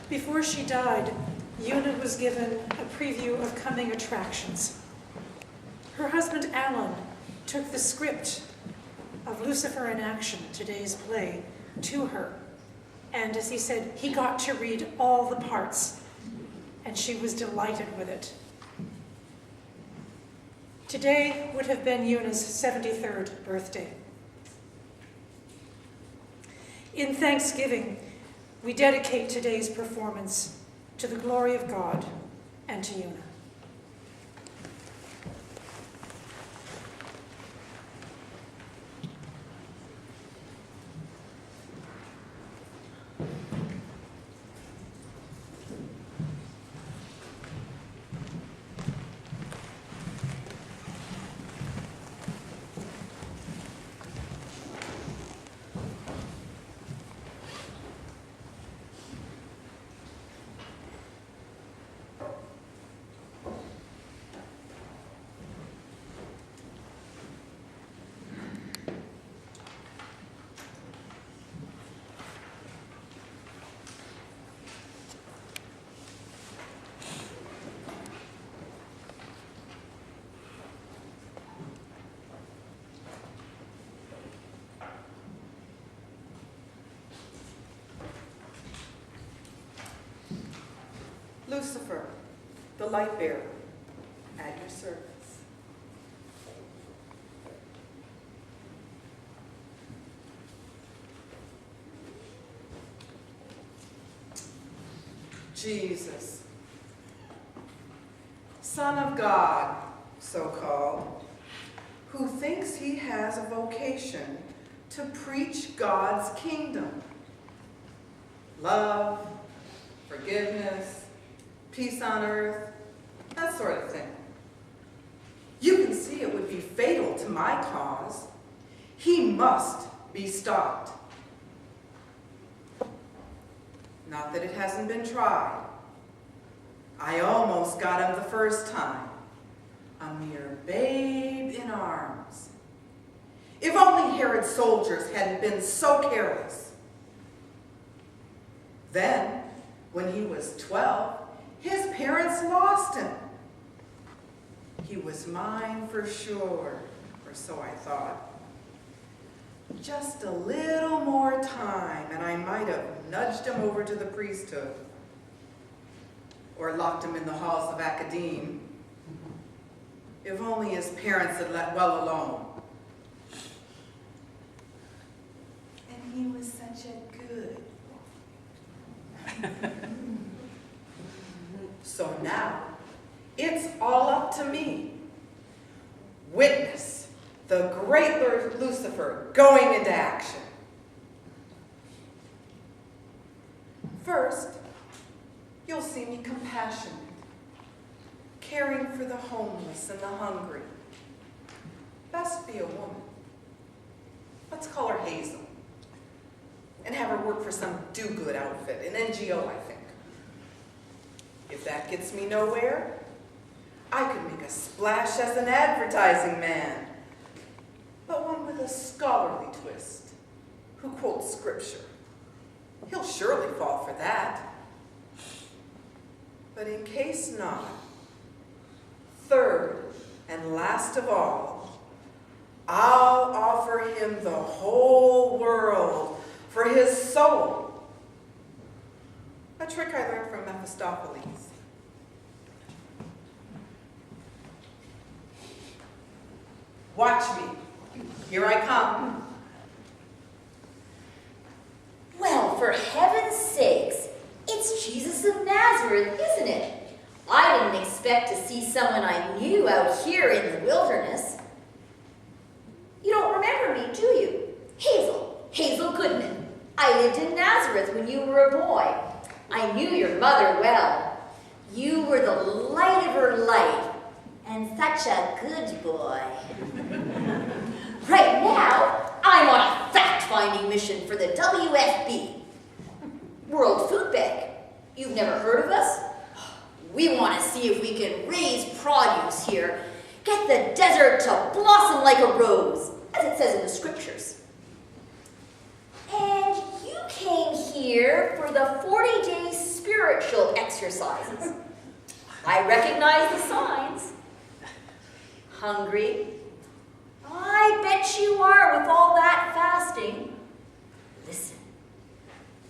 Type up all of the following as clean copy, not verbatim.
Before she died, Una was given a preview of coming attractions. Her husband, Alan, took the script of Lucifer in Action, today's play, to her. And as he said, he got to read all the parts, and she was delighted with it. Today would have been Una's 73rd birthday. In thanksgiving, we dedicate today's performance to the glory of God and to Una. Lucifer, the light bearer, at your service. Jesus, Son of God, so-called, who thinks he has a vocation to preach God's kingdom. Love, forgiveness, peace on earth, that sort of thing. You can see it would be fatal to my cause. He must be stopped. Not that it hasn't been tried. I almost got him the first time. A mere babe in arms. If only Herod's soldiers hadn't been so careless. Then, when he was 12, his parents lost him. He was mine for sure, or so I thought. Just a little more time, and I might have nudged him over to the priesthood, or locked him in the halls of academe. If only his parents had let well alone. And he was such a good boy. So now, it's all up to me. Witness the great Lord Lucifer going into action. First, you'll see me compassionate, caring for the homeless and the hungry. Best be a woman. Let's call her Hazel, and have her work for some do-good outfit, an NGO, I think. If that gets me nowhere, I could make a splash as an advertising man, but one with a scholarly twist, who quotes scripture. He'll surely fall for that. But in case not, third and last of all, I'll offer him the whole world for his soul. A trick I learned from Mephistopheles. Watch me. Here I come. Well, for heaven's sakes, it's Jesus of Nazareth, isn't it? I didn't expect to see someone I knew out here in the wilderness. You don't remember me, do you? Hazel Goodman. I lived in Nazareth when you were a boy. I knew your mother well. You were the light of her life, and such a good boy. Right now, I'm on a fact-finding mission for the WFB, World Food Bank. You've never heard of us? We want to see if we can raise produce here, get the desert to blossom like a rose, as it says in the scriptures. And you came here for the 40-day spiritual exercises. I recognize the signs. Hungry? I bet you are with all that fasting. Listen,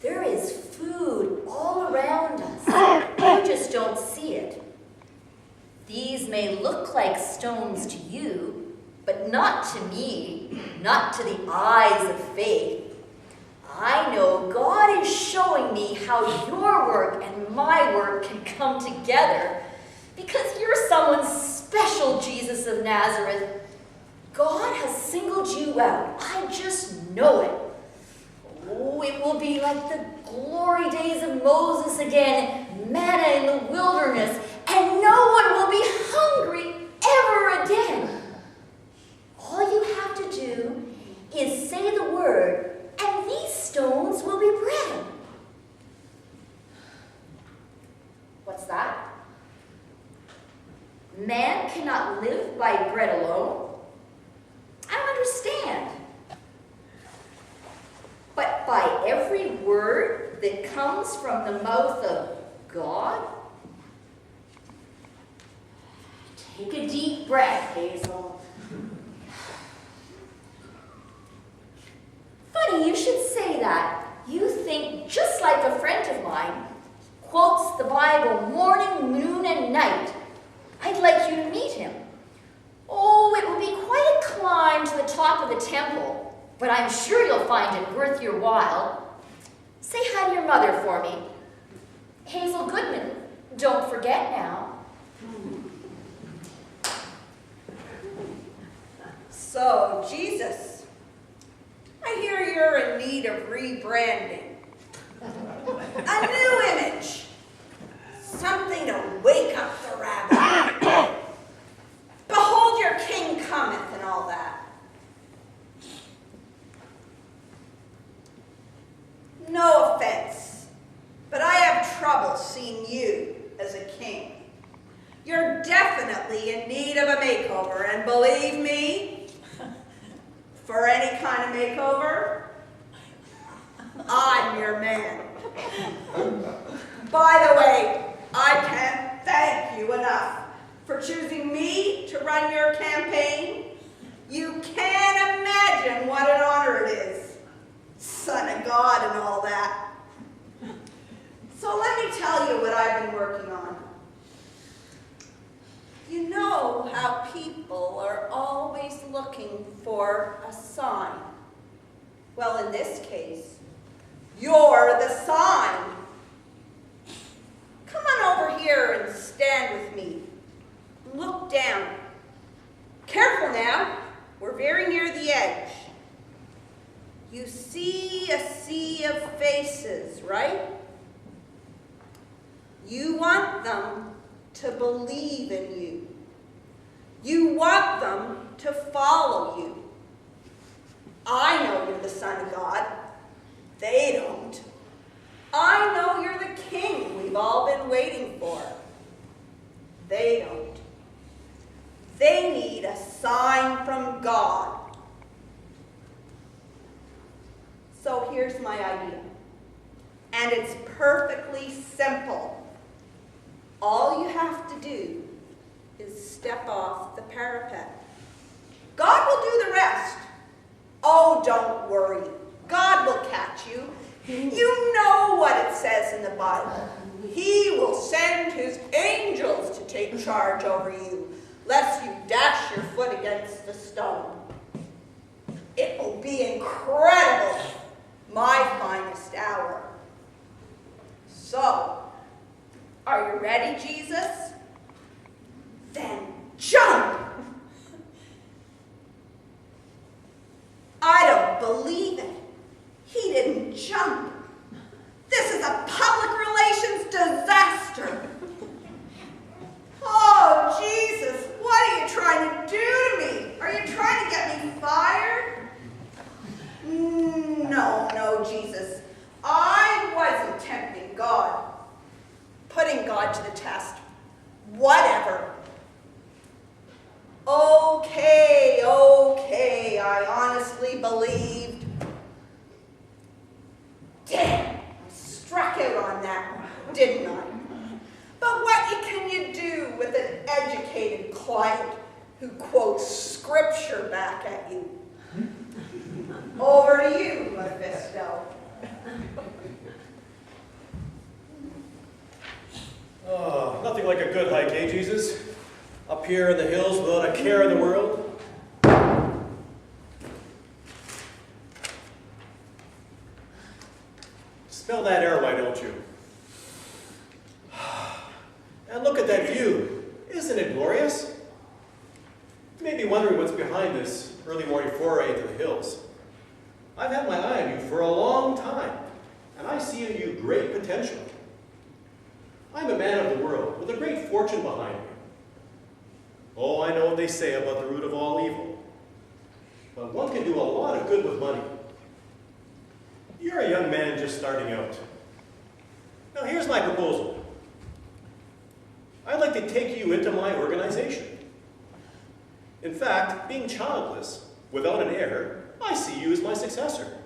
there is food all around us. You just don't see it. These may look like stones to you, but not to me, not to the eyes of faith. I know God is showing me how your work and my work can come together because you're someone special, Jesus of Nazareth. God has singled you out. I just know it. Oh, it will be like the glory days of Moses again, manna in the wilderness, and no one will be hungry ever again. All you have to do is say the word, and these stones will be bread. What's that? Man cannot live by bread alone? I don't understand. But by every word that comes from the mouth of God? Take a deep breath, Hazel. Funny you should say that. You think just like a friend of mine, quotes the Bible morning, noon, and night. I'd like you to meet him. Oh, it will be quite a climb to the top of the temple, but I'm sure you'll find it worth your while. Say hi to your mother for me. Hazel Goodman, don't forget now. So, Jesus, I hear you're in need of rebranding. A new image. Something to wake up the rabble. Behold, your king cometh and all that. No offense, but I have trouble seeing you as a king. You're definitely in need of a makeover, and believe me, for any kind of makeover, I'm your man. By the way, I can't thank you enough for choosing me to run your campaign. You can't imagine what an honor it is. Son of God and all that. So let me tell you what I've been working on. You know how people are always looking for a sign. Well, in this case, you're the sign. Come on over here and stand with me. Look down. Careful now. We're very near the edge. You see a sea of faces, right? You want them to believe in you. You want them to follow you. I know you're the Son of God. They don't. I know you're the king we've all been waiting for. They don't. They need a sign from God. So here's my idea. And it's perfectly simple. All you have to do is step off the parapet. God will do the rest. Oh, don't worry. God will catch you. You know what it says in the Bible. He will send his angels to take charge over you, lest you dash your foot against the stone. It will be incredible, my finest hour. So, are you ready, Jesus? Then jump! I don't believe it. He didn't jump. This is a public relations disaster. Oh, Jesus, what are you trying to do to me? Are you trying to get me fired? No, Jesus. I wasn't tempting God, putting God to the test. Whatever. Okay, I honestly believed. Damn, I struck out on that one. didn't I? But what can you do with an educated client who quotes scripture back at you? Over to you, Mephisto. Oh, nothing like a good hike, eh, Jesus? Up here in the hills without a care in the world. Smell that air, why don't you? And look at that view. Isn't it glorious? You may be wondering what's behind this early morning foray into the hills. I've had my eye on you for a long time, and I see in you great potential. I'm a man of the world with a great fortune behind me. Oh, I know what they say about the root of all evil. But one can do a lot of good with money. You're a young man just starting out. Now here's my proposal. I'd like to take you into my organization. In fact, being childless, without an heir, I see you as my successor.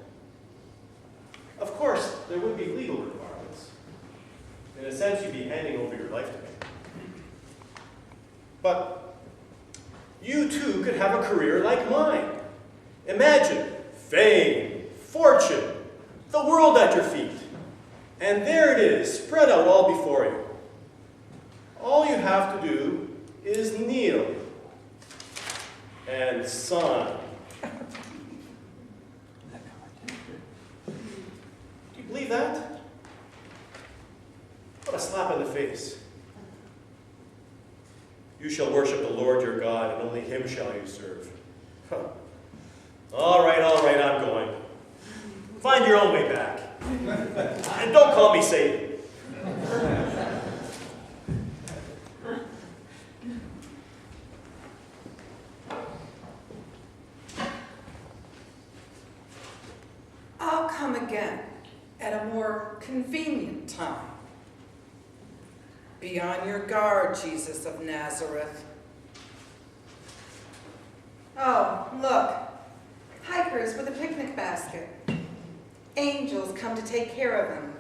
Of course, there would be legal requirements. In a sense, you'd be handing over your life to me. But you too could have a career like mine. Imagine fame, fortune, the world at your feet. And there it is, spread out all before you. All you have to do is kneel and sign. Do you believe that? What a slap in the face. You shall worship the Lord your God, and only him shall you serve. Huh. All right, I'm going. Find your own way back. And don't call me Satan. I'll come again at a more convenient time. Be on your guard, Jesus of Nazareth. Oh, look. Hikers with a picnic basket. Angels come to take care of them.